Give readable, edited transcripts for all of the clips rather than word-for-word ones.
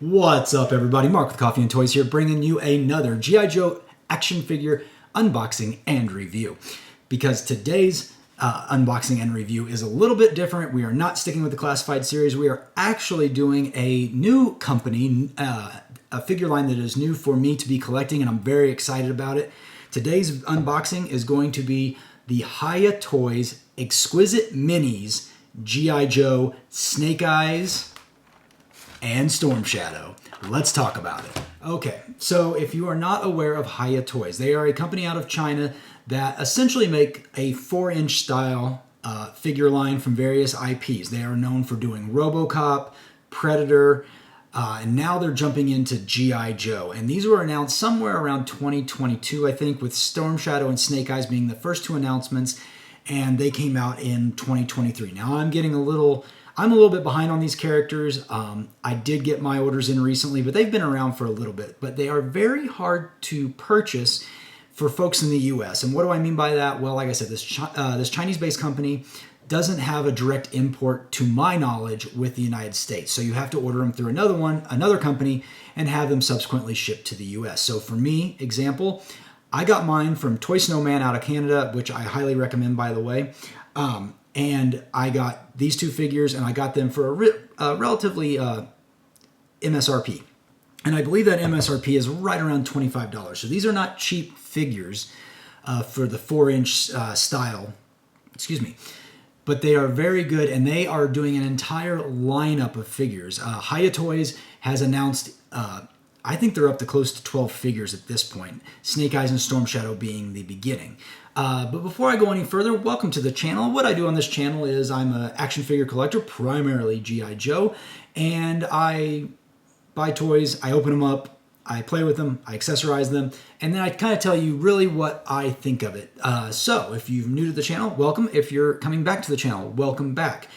What's up, everybody? Mark with Coffee and Toys here, bringing you another G.I. Joe action figure unboxing and review. Because today's unboxing and review is a little bit different. We are not sticking with the classified series. We are actually doing a new company, a figure line that is new for me to be collecting, and I'm very excited about it. Today's unboxing is going to be the HIYA Toys Exquisite Minis G.I. Joe Snake Eyes and Storm Shadow. Let's talk about it. Okay, so if you are not aware of HIYA Toys, they are a company out of China that essentially make a 4-inch style figure line from various IPs. They are known for doing RoboCop, Predator, and now they're jumping into G.I. Joe. And these were announced somewhere around 2022, I think, with Storm Shadow and Snake Eyes being the first two announcements, and they came out in 2023. Now I'm a little bit behind on these characters. I did get my orders in recently, but they've been around for a little bit. But they are very hard to purchase for folks in the U.S. And what do I mean by that? Well, like I said, this Chinese-based company doesn't have a direct import, to my knowledge, with the United States. So you have to order them through another company, and have them subsequently shipped to the U.S. So for me, example, I got mine from Toy Snowman out of Canada, which I highly recommend, by the way. And I got these two figures, and I got them for a relatively MSRP. And I believe that MSRP is right around $25. So these are not cheap figures for the 4-inch style. Excuse me. But they are very good, and they are doing an entire lineup of figures. HIYA Toys has announced, I think they're up to close to 12 figures at this point, Snake Eyes and Storm Shadow being the beginning. But before I go any further, welcome to the channel. What I do on this channel is I'm an action figure collector, primarily G.I. Joe, and I buy toys, I open them up, I play with them, I accessorize them, and then I kind of tell you really what I think of it. So if you're new to the channel, welcome. If you're coming back to the channel, welcome back.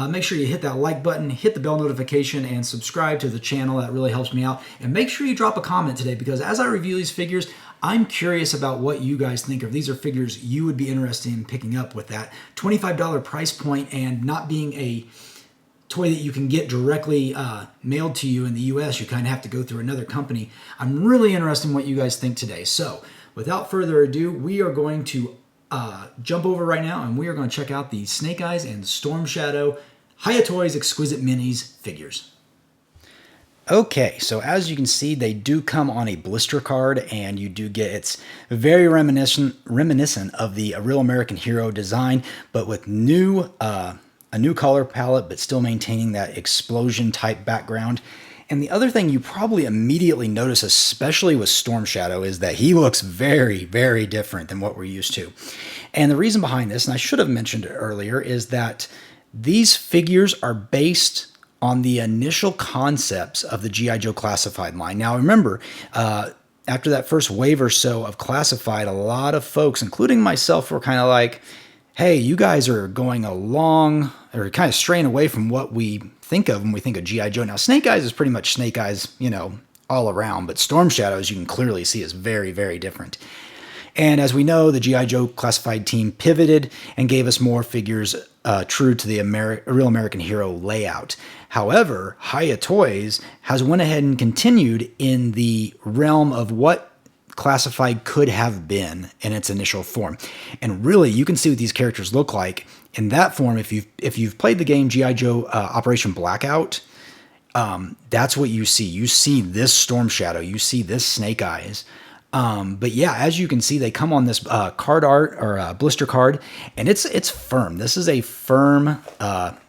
Make sure you hit that like button, hit the bell notification, and subscribe to the channel. That really helps me out. And make sure you drop a comment today, because as I review these figures, I'm curious about what you guys think of. These are figures you would be interested in picking up with that $25 price point, and not being a toy that you can get directly mailed to you in the US. You kind of have to go through another company. I'm really interested in what you guys think today. So without further ado, we are going to jump over right now, and we are going to check out the Snake Eyes and Storm Shadow HIYA Toys Exquisite Minis figures. Okay, so as you can see, they do come on a blister card, and you do get, it's very reminiscent of the Real American Hero design, but with a new color palette, but still maintaining that explosion type background. And the other thing you probably immediately notice, especially with Storm Shadow, is that he looks very, very different than what we're used to. And the reason behind this, and I should have mentioned it earlier, is that these figures are based on the initial concepts of the G.I. Joe Classified line. Now remember, after that first wave or so of Classified, a lot of folks, including myself, were kind of like, hey, you guys are going along, or kind of straying away from what we think of when we think of G.I. Joe. Now, Snake Eyes is pretty much Snake Eyes, all around, but Storm Shadow, as you can clearly see, is very, very different. And as we know, the G.I. Joe Classified team pivoted and gave us more figures true to the Real American Hero layout. However, HIYA Toys has went ahead and continued in the realm of what Classified could have been in its initial form. And really, you can see what these characters look like in that form. If you've played the game G.I. Joe Operation Blackout, that's what you see. You see this Storm Shadow, you see this Snake Eyes. But yeah, as you can see, they come on this card art, or blister card, and it's firm. This is a firm,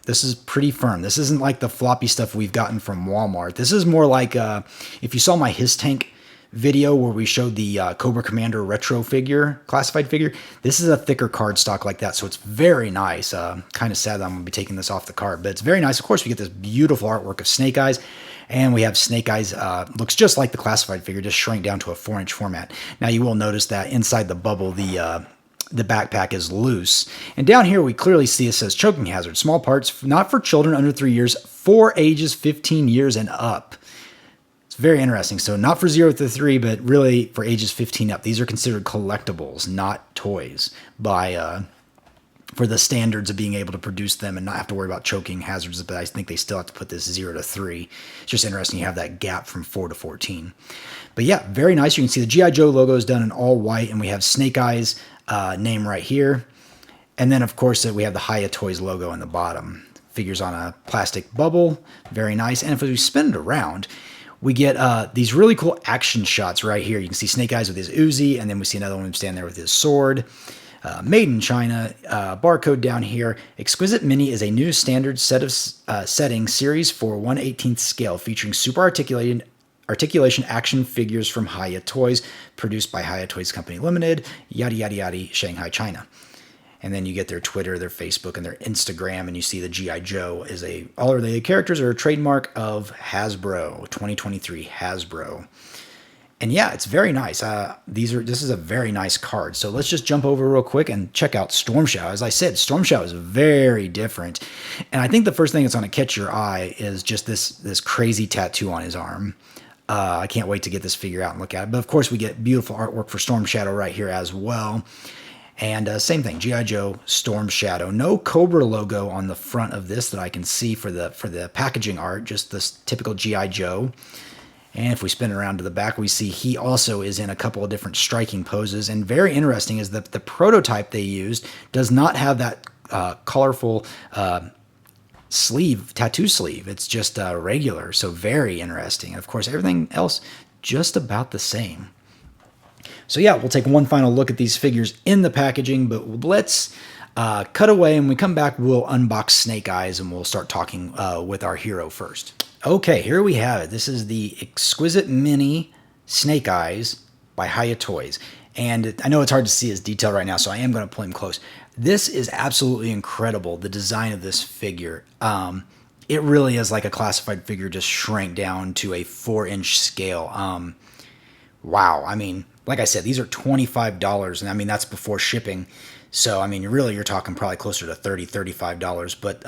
this is pretty firm. This isn't like the floppy stuff we've gotten from Walmart. This is more like, if you saw my His Tank video where we showed the Cobra Commander retro figure, classified figure, this is a thicker cardstock like that, so it's very nice. Kind of sad that I'm going to be taking this off the card, but it's very nice. Of course, we get this beautiful artwork of Snake Eyes, and we have Snake Eyes, looks just like the classified figure, just shrank down to a 4-inch format. Now you will notice that inside the bubble, the backpack is loose. And down here, we clearly see it says choking hazard, small parts, not for children under 3 years, for ages 15 years and up. Very interesting. So not for 0 to 3, but really for ages 15 up. These are considered collectibles, not toys, by for the standards of being able to produce them and not have to worry about choking hazards, but I think they still have to put this 0 to 3. It's just interesting you have that gap from 4 to 14. But yeah, very nice. You can see the G.I. Joe logo is done in all white, and we have Snake Eyes name right here. And then, of course, we have the HIYA Toys logo on the bottom. Figures on a plastic bubble. Very nice. And if we spin it around, we get these really cool action shots right here. You can see Snake Eyes with his Uzi, and then we see another one standing there with his sword. Made in China, barcode down here. Exquisite Mini is a new standard set of setting series for 1/18th scale featuring super articulation action figures from HIYA Toys, produced by HIYA Toys Company Limited, yada yada yada, Shanghai, China. And then you get their Twitter, their Facebook, and their Instagram, and you see the G.I. Joe is all of the characters are a trademark of Hasbro, 2023 Hasbro. And yeah, it's very nice. This is a very nice card. So let's just jump over real quick and check out Storm Shadow. As I said, Storm Shadow is very different. And I think the first thing that's going to catch your eye is just this crazy tattoo on his arm. I can't wait to get this figure out and look at it. But of course, we get beautiful artwork for Storm Shadow right here as well. And same thing, G.I. Joe, Storm Shadow. No Cobra logo on the front of this that I can see for the packaging art, just this typical G.I. Joe. And if we spin it around to the back, we see he also is in a couple of different striking poses. And very interesting is that the prototype they used does not have that colorful tattoo sleeve. It's just regular, so very interesting. And of course, everything else just about the same. So yeah, we'll take one final look at these figures in the packaging, but let's cut away, and when we come back, we'll unbox Snake Eyes, and we'll start talking with our hero first. Okay, here we have it. This is the Exquisite Mini Snake Eyes by HIYA Toys. And I know it's hard to see his detail right now, so I am going to pull him close. This is absolutely incredible, the design of this figure. It really is like a classified figure just shrank down to a 4-inch scale. Wow, I mean, like I said, these are $25, and I mean, that's before shipping. So, I mean, really, you're talking probably closer to $30, $35. But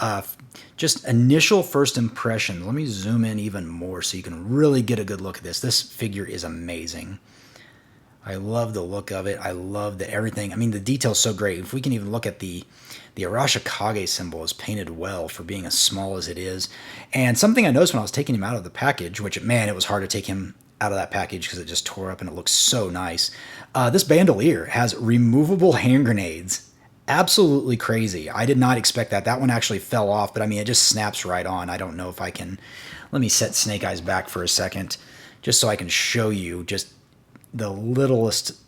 just initial first impression, let me zoom in even more so you can really get a good look at this. This figure is amazing. I love the look of it. I love everything. I mean, the detail's so great. If we can even look at the Arashikage symbol is painted well for being as small as it is. And something I noticed when I was taking him out of the package, which, man, it was hard to take him out of that package because it just tore up and it looks so nice. This bandolier has removable hand grenades. Absolutely crazy. I did not expect that. That one actually fell off, but I mean, it just snaps right on. I don't know if I can... Let me set Snake Eyes back for a second just so I can show you just the littlest...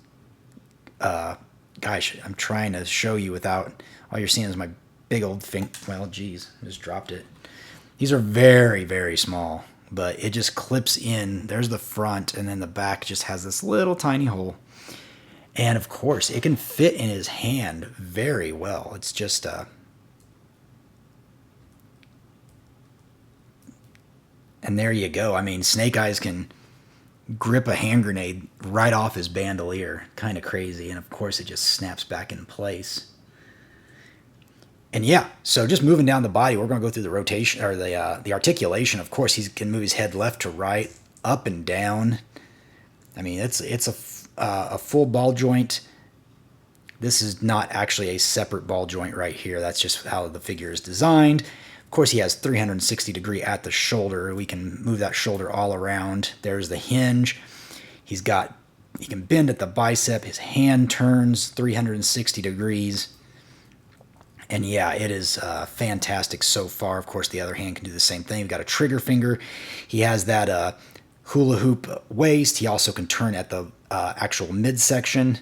gosh, I'm trying to show you without... All you're seeing is my big old finger. Well, geez, I just dropped it. These are very, very small, but it just clips in. There's the front, and then the back just has this little tiny hole. And of course, it can fit in his hand very well. It's just and there you go. I mean, Snake Eyes can grip a hand grenade right off his bandolier. Kind of crazy. And of course, it just snaps back in place. And yeah, so just moving down the body, we're going to go through the rotation or the articulation. Of course, he can move his head left to right, up and down. I mean, it's a full ball joint. This is not actually a separate ball joint right here. That's just how the figure is designed. Of course, he has 360 degree at the shoulder. We can move that shoulder all around. There's the hinge. He can bend at the bicep. His hand turns 360 degrees. And yeah, it is fantastic so far. Of course, the other hand can do the same thing. We've got a trigger finger. He has that hula hoop waist. He also can turn at the actual midsection.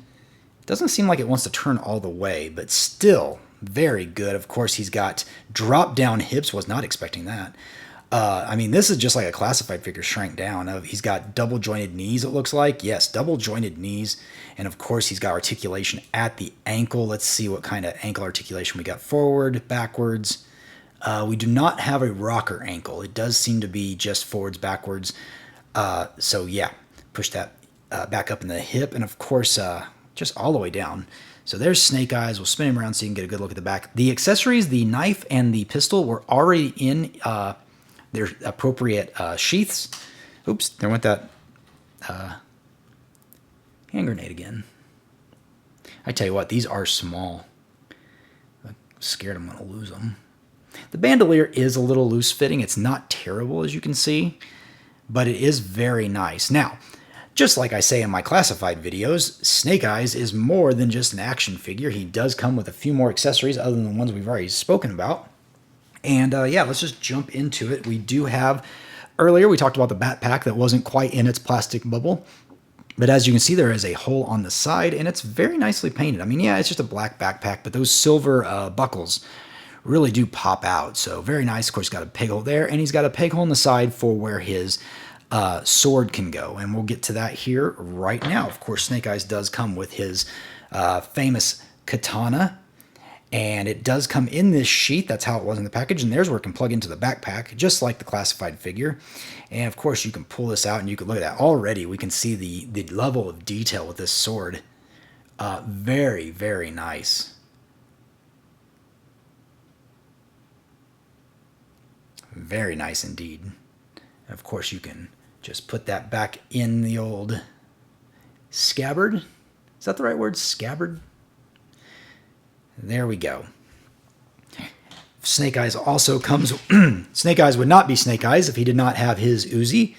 Doesn't seem like it wants to turn all the way, but still very good. Of course, he's got drop down hips. Was not expecting that. I mean, this is just like a classified figure shrank down. He's got double jointed knees, it looks like. Yes, double jointed knees. And of course, he's got articulation at the ankle. Let's see what kind of ankle articulation we got forward, backwards. We do not have a rocker ankle. It does seem to be just forwards, backwards. So yeah, push that back up in the hip. And of course, just all the way down. So there's Snake Eyes. We'll spin him around so you can get a good look at the back. The accessories, the knife and the pistol, were already in their appropriate sheaths. Oops, there went that hand grenade again. I tell you what, these are small. Scared I'm going to lose them. The bandolier is a little loose fitting. It's not terrible, as you can see, but it is very nice. Now, just like I say in my classified videos, Snake Eyes is more than just an action figure. He does come with a few more accessories other than the ones we've already spoken about. And yeah, let's just jump into it. We do have, earlier we talked about the backpack that wasn't quite in its plastic bubble. But as you can see, there is a hole on the side, and it's very nicely painted. I mean, yeah, it's just a black backpack, but those silver buckles really do pop out. So very nice. Of course, he's got a peg hole there, and he's got a peg hole on the side for where his sword can go. And we'll get to that here right now. Of course, Snake Eyes does come with his famous katana, and it does come in this sheath. That's how it was in the package. And there's where it can plug into the backpack, just like the classified figure. And of course, you can pull this out and you can look at that. Already, we can see the level of detail with this sword. Very, very nice. Very nice indeed. And of course, you can just put that back in the old scabbard. Is that the right word? Scabbard? There we go. Snake Eyes also comes... Snake Eyes would not be Snake Eyes if he did not have his Uzi.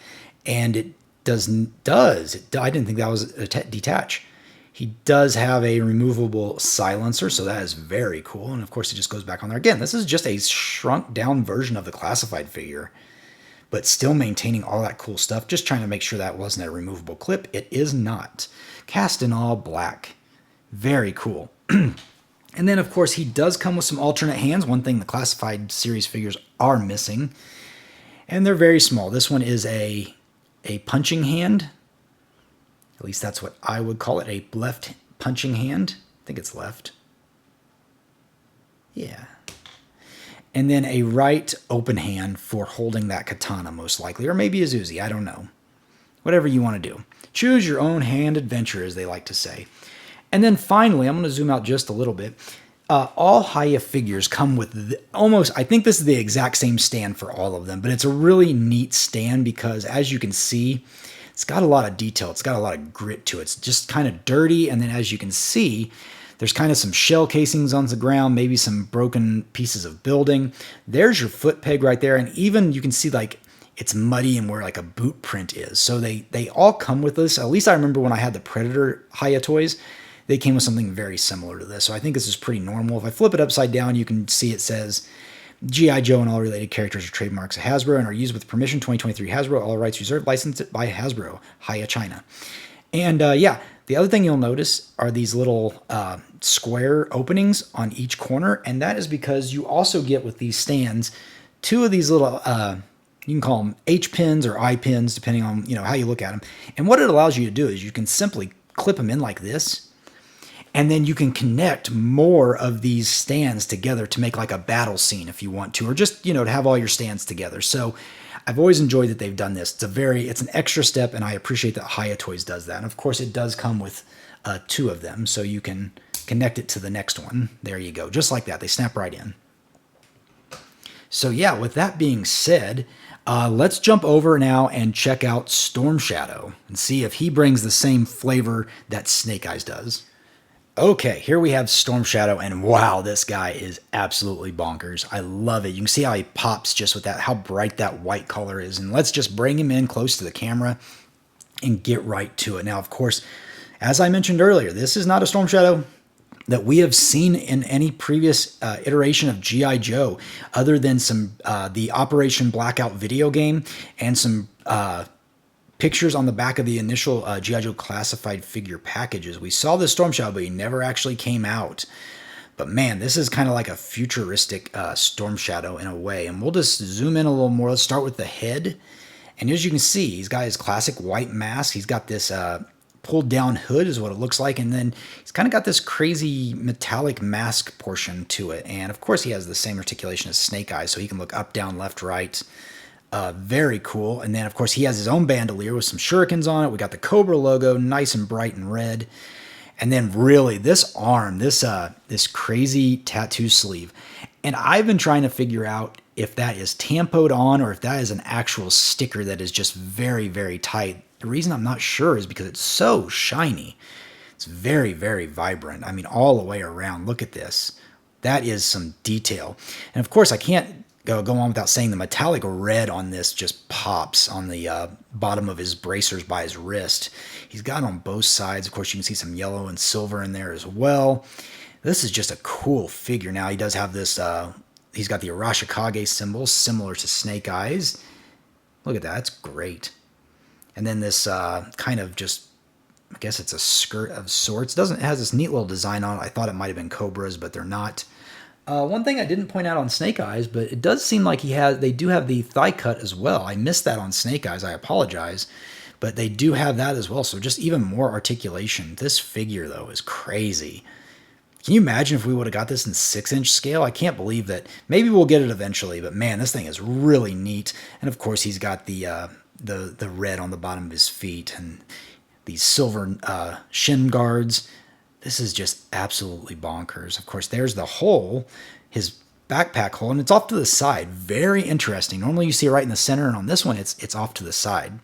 And it does. I didn't think that was a detach. He does have a removable silencer, so that is very cool. And of course, it just goes back on there. Again, this is just a shrunk down version of the classified figure, but still maintaining all that cool stuff. Just trying to make sure that wasn't a removable clip. It is not. Cast in all black. Very cool. And then, of course, he does come with some alternate hands. One thing the classified series figures are missing. And they're very small. This one is a punching hand. At least that's what I would call it, a left punching hand. I think it's left. Yeah. And then a right open hand for holding that katana, most likely. Or maybe a Uzi, I don't know. Whatever you want to do. Choose your own hand adventure, as they like to say. And then finally, I'm going to zoom out just a little bit. All HIYA figures come with almost, I think this is the exact same stand for all of them, but it's a really neat stand because, as you can see, it's got a lot of detail. It's got a lot of grit to it. It's just kind of dirty, and then as you can see, there's kind of some shell casings on the ground, maybe some broken pieces of building. There's your foot peg right there, and even you can see like it's muddy and where like a boot print is. So they all come with this. At least I remember when I had the Predator HIYA toys, they came with something very similar to this. So I think this is pretty normal. If I flip it upside down, you can see it says G.I. Joe and all related characters are trademarks of Hasbro and are used with permission 2023 Hasbro. All rights reserved. Licensed by Hasbro. HIYA China. And yeah, the other thing you'll notice are these little square openings on each corner. And that is because you also get with these stands two of these little... you can call them H pins or I pins, depending on how you look at them. And what it allows you to do is you can simply clip them in like this. And then you can connect more of these stands together to make like a battle scene if you want to, or just, to have all your stands together. So I've always enjoyed that they've done this. It's an extra step, and I appreciate that HIYA Toys does that. And of course, it does come with two of them, so you can connect it to the next one. There you go. Just like that. They snap right in. So yeah, with that being said, let's jump over now and check out Storm Shadow and see if he brings the same flavor that Snake Eyes does. Okay, here we have Storm Shadow, and wow, this guy is absolutely bonkers. I love it. You can see how he pops just with that, how bright that white color is. And let's just bring him in close to the camera and get right to it. Now, of course, as I mentioned earlier, this is not a Storm Shadow that we have seen in any previous iteration of G.I. Joe, other than some the Operation Blackout video game and some pictures on the back of the initial G.I. Joe classified figure packages. We saw this Storm Shadow, but he never actually came out. But man, this is kind of like a futuristic Storm Shadow in a way. And we'll just zoom in a little more. Let's start with the head. And as you can see, he's got his classic white mask. He's got this pulled down hood is what it looks like. And then he's kind of got this crazy metallic mask portion to it. And of course, he has the same articulation as Snake Eyes, so he can look up, down, left, right. Very cool. And then, of course, he has his own bandolier with some shurikens on it. We got the Cobra logo, nice and bright and red. And then really, this arm, this crazy tattoo sleeve. And I've been trying to figure out if that is tampoed on or if that is an actual sticker that is just very, very tight. The reason I'm not sure is because it's so shiny. It's very, very vibrant. I mean, all the way around. Look at this. That is some detail. And of course, I can't go on without saying the metallic red on this just pops on the bottom of his bracers by his wrist. He's got on both sides. Of course, you can see some yellow and silver in there as well. This is just a cool figure. Now, he does have this, he's got the Arashikage symbol, similar to Snake Eyes. Look at that. That's great. And then this kind of just, I guess it's a skirt of sorts. It has this neat little design on it. I thought it might have been Cobras, but they're not. One thing I didn't point out on Snake Eyes, but it does seem like they do have the thigh cut as well. I missed that on Snake Eyes. I apologize. But they do have that as well. So just even more articulation. This figure, though, is crazy. Can you imagine if we would have got this in 6-inch scale? I can't believe that. Maybe we'll get it eventually, but man, this thing is really neat. And of course, he's got the red on the bottom of his feet and these silver shin guards. This is just absolutely bonkers. Of course, there's the hole, his backpack hole, and it's off to the side. Very interesting. Normally you see it right in the center, and on this one, it's off to the side.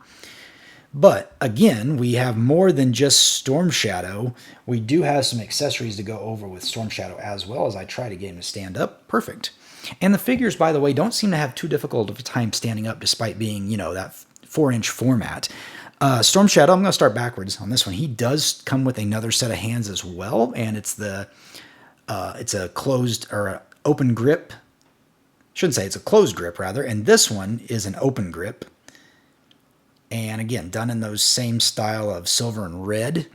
But again, we have more than just Storm Shadow. We do have some accessories to go over with Storm Shadow as well, as I try to get him to stand up. Perfect. And the figures, by the way, don't seem to have too difficult of a time standing up, despite being, that 4-inch format. Storm Shadow, I'm going to start backwards on this one. He does come with another set of hands as well, and it's a closed or open grip. Shouldn't say it's a closed grip, rather. And this one is an open grip. And again, done in those same style of silver and red.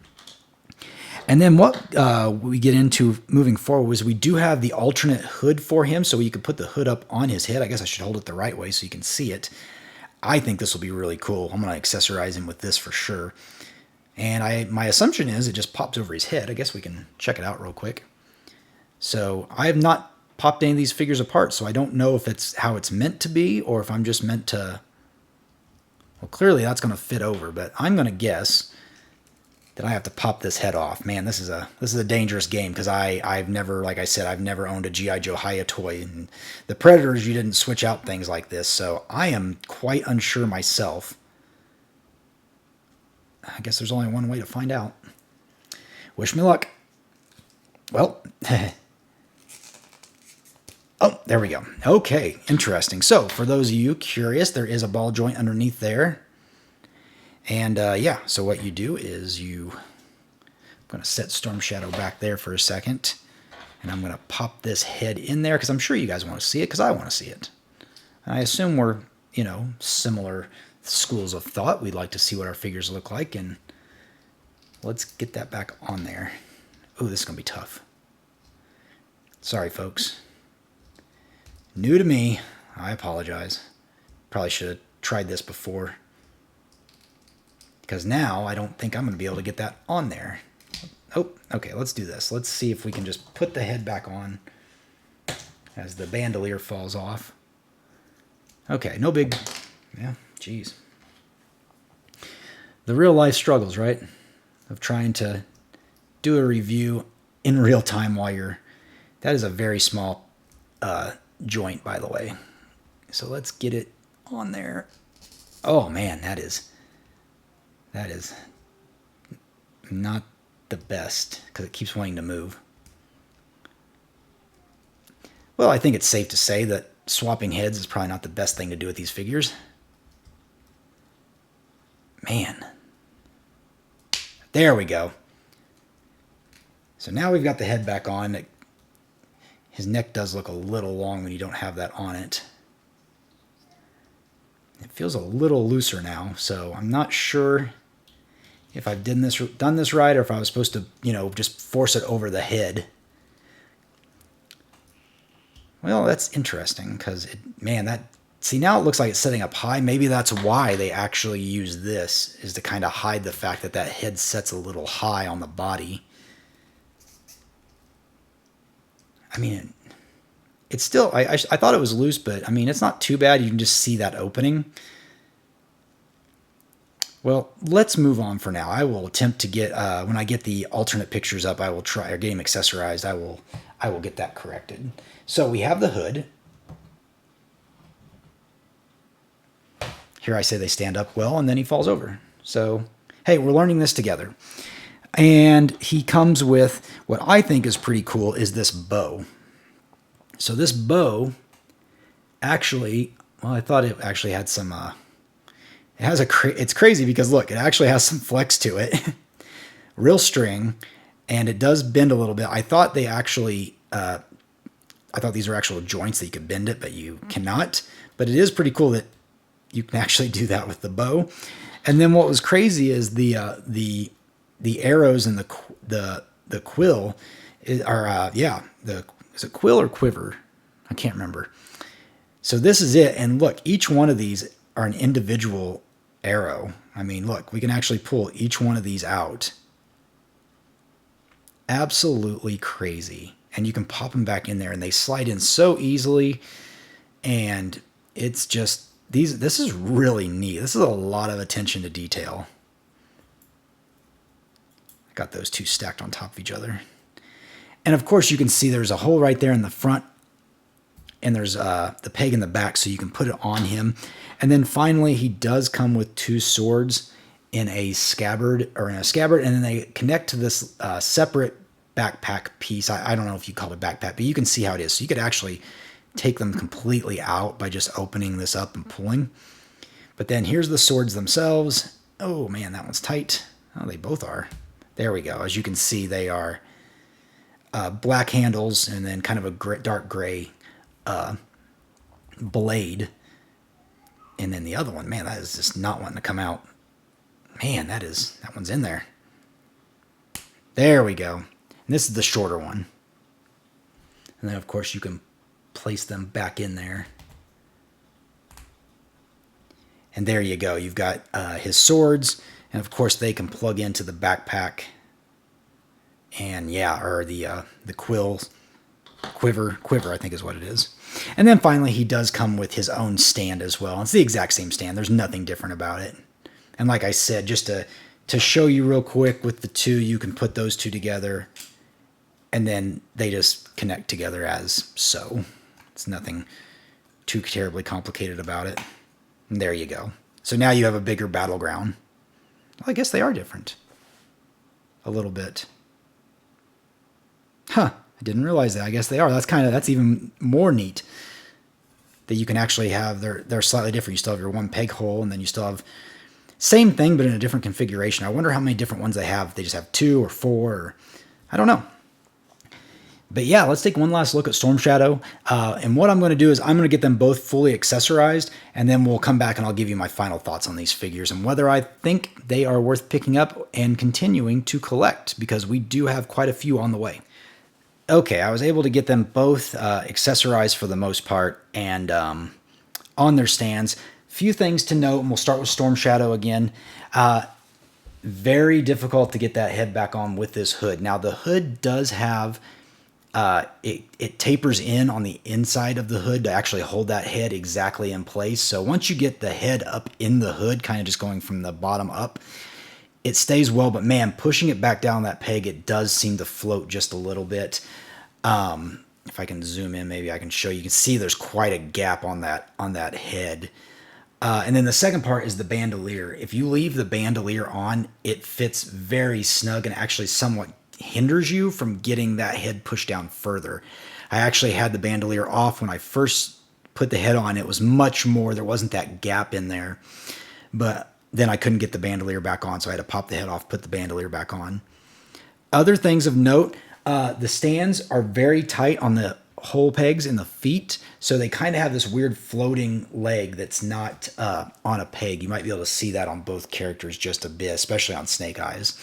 And then what we get into moving forward is we do have the alternate hood for him, so you could put the hood up on his head. I guess I should hold it the right way so you can see it. I think this will be really cool. I'm going to accessorize him with this for sure. And my assumption is it just pops over his head. I guess we can check it out real quick. So I have not popped any of these figures apart, so I don't know if it's how it's meant to be or if I'm just meant to... Well, clearly that's going to fit over, but I'm going to guess that I have to pop this head off. Man, this is a dangerous game because I've never, like I said, I've never owned a G.I. Joe HIYA toy. And the Predators, you didn't switch out things like this, so I am quite unsure myself. I guess there's only one way to find out. Wish me luck. Well, oh, there we go. Okay, interesting. So, for those of you curious, there is a ball joint underneath there. And, yeah, so what you do is I'm going to set Storm Shadow back there for a second. And I'm going to pop this head in there, because I'm sure you guys want to see it, because I want to see it. And I assume we're, similar schools of thought. We'd like to see what our figures look like, and let's get that back on there. Oh, this is going to be tough. Sorry, folks. New to me. I apologize. Probably should have tried this before. Because now I don't think I'm going to be able to get that on there. Oh, okay, let's do this. Let's see if we can just put the head back on as the bandolier falls off. Okay, no big... Yeah, geez. The real life struggles, right? Of trying to do a review in real time while you're... That is a very small joint, by the way. So let's get it on there. Oh, man, that is not the best, because it keeps wanting to move. Well, I think it's safe to say that swapping heads is probably not the best thing to do with these figures. Man. There we go. So now we've got the head back on. His neck does look a little long when you don't have that on it. It feels a little looser now, so I'm not sure if I've done this right, or if I was supposed to, just force it over the head. Well, that's interesting, because, see, now it looks like it's setting up high. Maybe that's why they actually use this, is to kind of hide the fact that that head sets a little high on the body. I mean, it's still, I thought it was loose, but, it's not too bad. You can just see that opening. Well, let's move on for now. I will attempt to get, when I get the alternate pictures up, I will try, or get him accessorized, I will get that corrected. So we have the hood. Here I say they stand up well, and then he falls over. So, hey, we're learning this together. And he comes with, what I think is pretty cool, is this bow. So this bow actually, well, I thought it actually had some, it has it's crazy because look, it actually has some flex to it. Real string, and it does bend a little bit. I thought they actually, I thought these were actual joints that you could bend it, but you cannot. But it is pretty cool that you can actually do that with the bow. And then what was crazy is the arrows and the quill is it quill or quiver? I can't remember. So this is it, and look, each one of these are an individual arrow. I mean, look, we can actually pull each one of these out. Absolutely crazy. And you can pop them back in there, and they slide in so easily, and it's just this is really neat. This is a lot of attention to detail. I got those two stacked on top of each other. And of course you can see there's a hole right there in the front, and there's the peg in the back, so you can put it on him. And then finally he does come with two swords in a scabbard, and then they connect to this separate backpack piece. I don't know if you call it backpack, but you can see how it is. So you could actually take them completely out by just opening this up and pulling. But then here's the swords themselves. Oh man, that one's tight. Oh, they both are. There we go. As you can see, they are black handles and then kind of a dark gray blade. And then the other one, man, that is just not wanting to come out. Man, that one's in there. There we go. And this is the shorter one. And then of course you can place them back in there. And there you go. You've got his swords, and of course they can plug into the backpack. And yeah, or the quiver, I think is what it is. And then finally he does come with his own stand as well. It's the exact same stand. There's nothing different about it. And like I said, just to show you real quick with the two, you can put those two together, and then they just connect together as so. It's nothing too terribly complicated about it. And there you go. So now you have a bigger battleground. Well, I guess they are different. A little bit. Huh. I didn't realize that. I guess they are. That's even more neat. That you can actually have, they're slightly different. You still have your one peg hole, and then you still have same thing, but in a different configuration. I wonder how many different ones they have. They just have 2 or 4, or I don't know. But yeah, let's take one last look at Storm Shadow. And what I'm going to do is I'm going to get them both fully accessorized, and then we'll come back and I'll give you my final thoughts on these figures and whether I think they are worth picking up and continuing to collect, because we do have quite a few on the way. Okay, I was able to get them both accessorized for the most part, and on their stands. Few things to note, and we'll start with Storm Shadow again. Very difficult to get that head back on with this hood. Now the hood does have it tapers in on the inside of the hood to actually hold that head exactly in place. So once you get the head up in the hood, kind of just going from the bottom up, it stays well. But man, pushing it back down that peg, it does seem to float just a little bit. If I can zoom in, maybe I can show you. You can see there's quite a gap on that head. And then the second part is the bandolier. If you leave the bandolier on, it fits very snug and actually somewhat hinders you from getting that head pushed down further. I actually had the bandolier off when I first put the head on. It was much more, there wasn't that gap in there, but then I couldn't get the bandolier back on, so I had to pop the head off, put the bandolier back on. Other things of note, the stands are very tight on the hole pegs in the feet, so they kind of have this weird floating leg that's not on a peg. You might be able to see that on both characters just a bit, especially on Snake Eyes.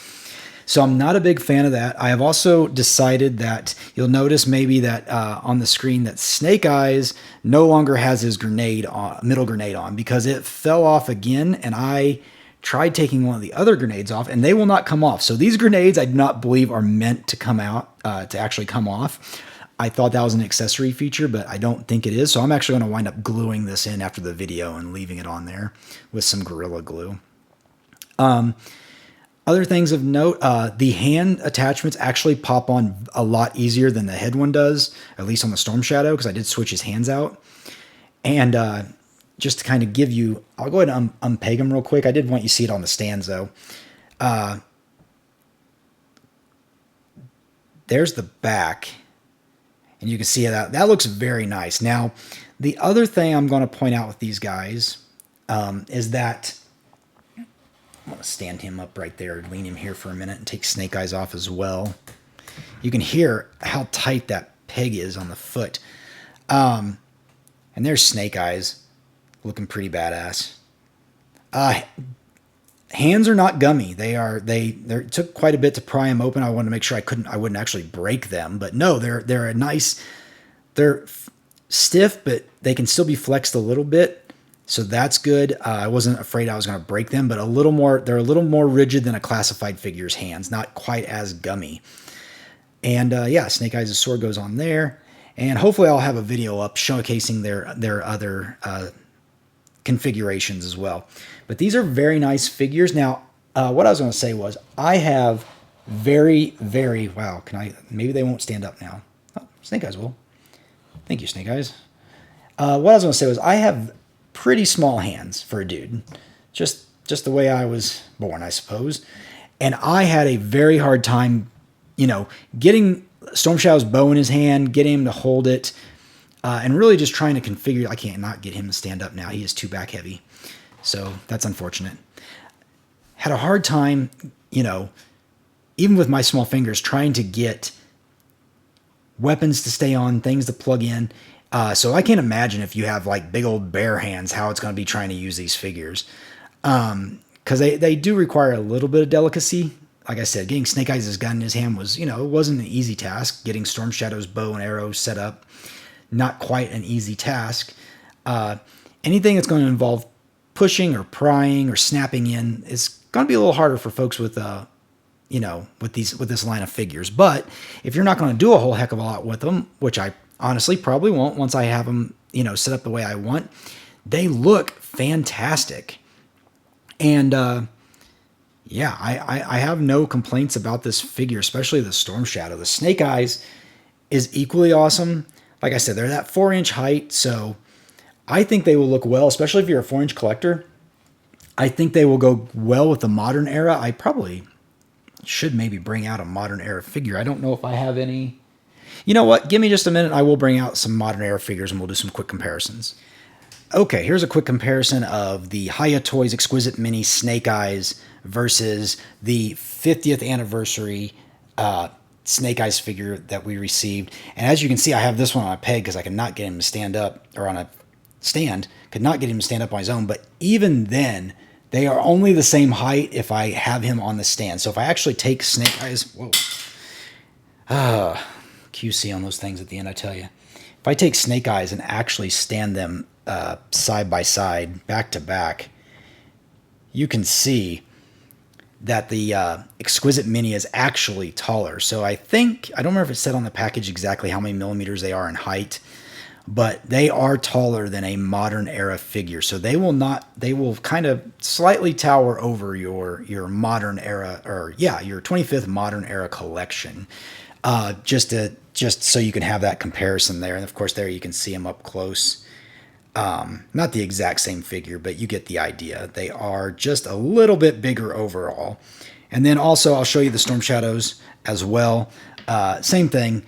So I'm not a big fan of that. I have also decided that you'll notice maybe that on the screen that Snake Eyes no longer has his middle grenade on, because it fell off again, and I tried taking one of the other grenades off and they will not come off. So these grenades I do not believe are meant to come out, to actually come off. I thought that was an accessory feature, but I don't think it is. So I'm actually going to wind up gluing this in after the video and leaving it on there with some Gorilla Glue. Other things of note, the hand attachments actually pop on a lot easier than the head one does, at least on the Storm Shadow, because I did switch his hands out. And just to kind of give you, I'll go ahead and unpeg them real quick. I did want you to see it on the stands, though. There's the back. And you can see that looks very nice. Now, the other thing I'm going to point out with these guys is that I'm going to stand him up right there, lean him here for a minute, and take Snake Eyes off as well. You can hear how tight that peg is on the foot. And there's Snake Eyes, looking pretty badass. Hands are not gummy. It took quite a bit to pry them open. I wanted to make sure I wouldn't actually break them, but no, they're stiff, but they can still be flexed a little bit. So that's good. I wasn't afraid I was going to break them, but they're a little more rigid than a classified figure's hands, not quite as gummy. And yeah, Snake Eyes' sword goes on there. And hopefully I'll have a video up showcasing their other configurations as well. But these are very nice figures. Now, what I was going to say was I have wow, maybe they won't stand up now. Oh, Snake Eyes will. Thank you, Snake Eyes. What I was going to say was I have pretty small hands for a dude. Just the way I was born, I suppose. And I had a very hard time, getting Storm Shadow's bow in his hand, getting him to hold it, and really just trying to configure. I can't not get him to stand up now. He is too back heavy. So that's unfortunate. Had a hard time, even with my small fingers, trying to get weapons to stay on, things to plug in. So I can't imagine if you have like big old bare hands, how it's going to be trying to use these figures. Because they do require a little bit of delicacy. Like I said, getting Snake Eyes' gun in his hand was, it wasn't an easy task. Getting Storm Shadow's bow and arrow set up, not quite an easy task. Anything that's going to involve pushing or prying or snapping in is going to be a little harder for folks with, with this line of figures. But if you're not going to do a whole heck of a lot with them, which I honestly probably won't once I have them, set up the way I want, they look fantastic. And yeah, I have no complaints about this figure, especially the Storm Shadow. The Snake Eyes is equally awesome. Like I said, they're that 4-inch height, so I think they will look well, especially if you're a 4-inch collector. I think they will go well with the modern era. I probably should maybe bring out a modern era figure. I don't know if I have any. You know what? Give me just a minute. I will bring out some modern era figures and we'll do some quick comparisons. Okay, here's a quick comparison of the HIYA Toys Exquisite Mini Snake Eyes versus the 50th anniversary Snake Eyes figure that we received. And as you can see, I have this one on a peg because I could not get him to stand up, or on a stand, could not get him to stand up on his own. But even then, they are only the same height if I have him on the stand. So if I actually take Snake Eyes, QC on those things at the end, I tell you. If I take Snake Eyes and actually stand them side by side, back to back, you can see that the Exquisite Mini is actually taller. So I don't remember if it said on the package exactly how many millimeters they are in height, but they are taller than a modern era figure. So they will kind of slightly tower over your modern era, or yeah, your 25th modern era collection. Just so you can have that comparison there. And of course there you can see them up close. Not the exact same figure, but you get the idea. They are just a little bit bigger overall. And then also I'll show you the Storm Shadows as well. Same thing.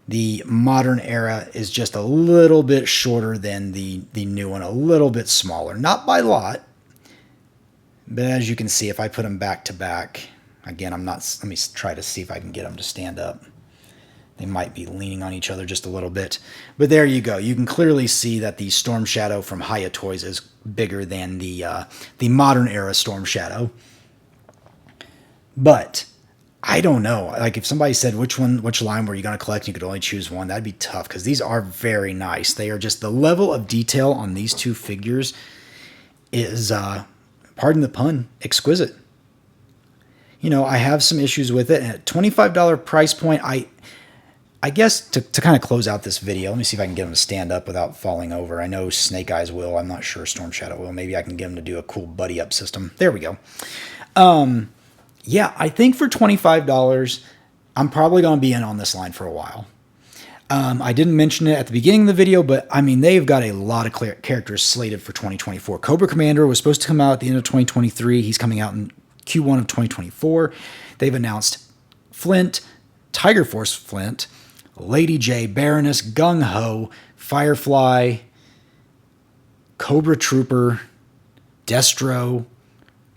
The modern era is just a little bit shorter than the new one, a little bit smaller. Not by a lot, but as you can see, if I put them back to back, again, let me try to see if I can get them to stand up. They might be leaning on each other just a little bit. But there you go. You can clearly see that the Storm Shadow from HIYA Toys is bigger than the modern era Storm Shadow. But I don't know. Like if somebody said which line were you going to collect and you could only choose one, that'd be tough because these are very nice. They are just, the level of detail on these two figures is, pardon the pun, exquisite. I have some issues with it. And at $25 price point, I guess to kind of close out this video, let me see if I can get him to stand up without falling over. I know Snake Eyes will. I'm not sure Storm Shadow will. Maybe I can get him to do a cool buddy up system. There we go. Yeah, I think for $25, I'm probably going to be in on this line for a while. I didn't mention it at the beginning of the video, but I mean, they've got a lot of characters slated for 2024. Cobra Commander was supposed to come out at the end of 2023. He's coming out in Q1 of 2024. They've announced Flint, Tiger Force Flint, Lady J, Baroness, Gung Ho, Firefly, Cobra Trooper, Destro.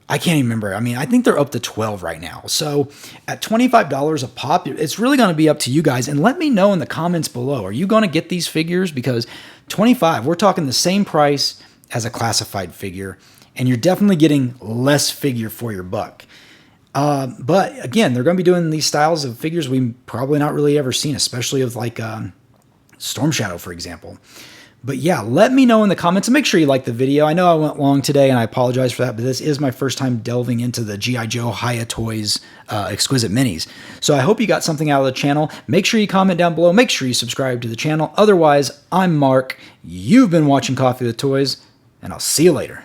I can't even remember. I mean, I think they're up to 12 right now. So at $25 a pop, it's really going to be up to you guys. And let me know in the comments below. Are you going to get these figures? Because 25, we're talking the same price as a classified figure. And you're definitely getting less figure for your buck. But again, they're going to be doing these styles of figures we've probably not really ever seen, especially of like Storm Shadow, for example. But yeah, let me know in the comments and make sure you like the video. I know I went long today and I apologize for that, but this is my first time delving into the G.I. Joe HIYA Toys Exquisite Minis. So I hope you got something out of the channel. Make sure you comment down below. Make sure you subscribe to the channel. Otherwise, I'm Mark. You've been watching Coffee with Toys, and I'll see you later.